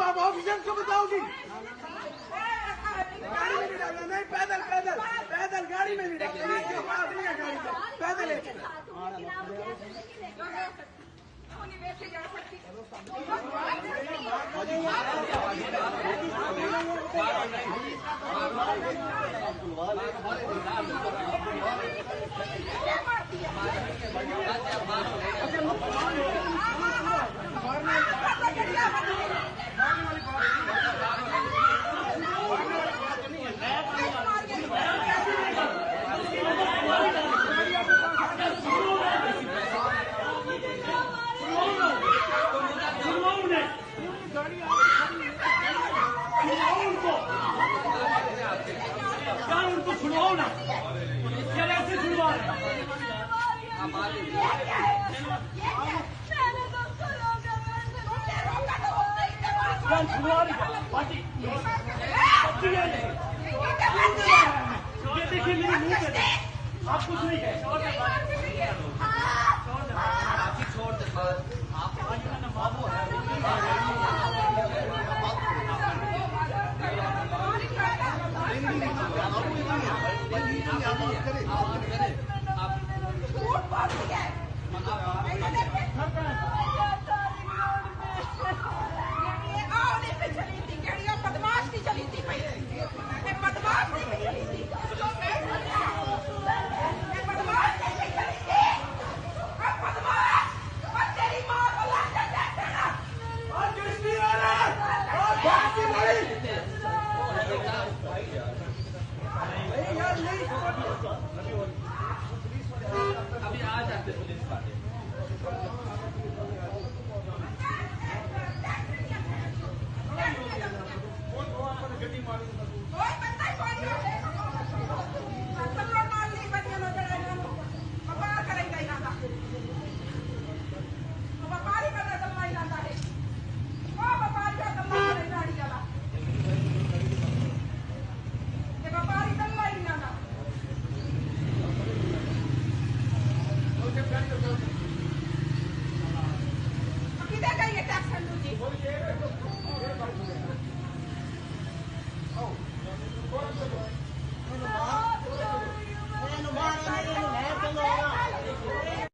आप ऑफिसर को बताओगी। गाड़ी में नहीं डालना, नहीं पैदल पैदल पैदल गाड़ी में नहीं डालना, गाड़ी में पैदल उनको छुड़वाओ ना, कैसे छुड़वा रहे ये देखिए मेरे मुंह पे आप कुछ नहीं है, छोड़ दे आप बाबू है अभी आ जाते पुलिस वाले।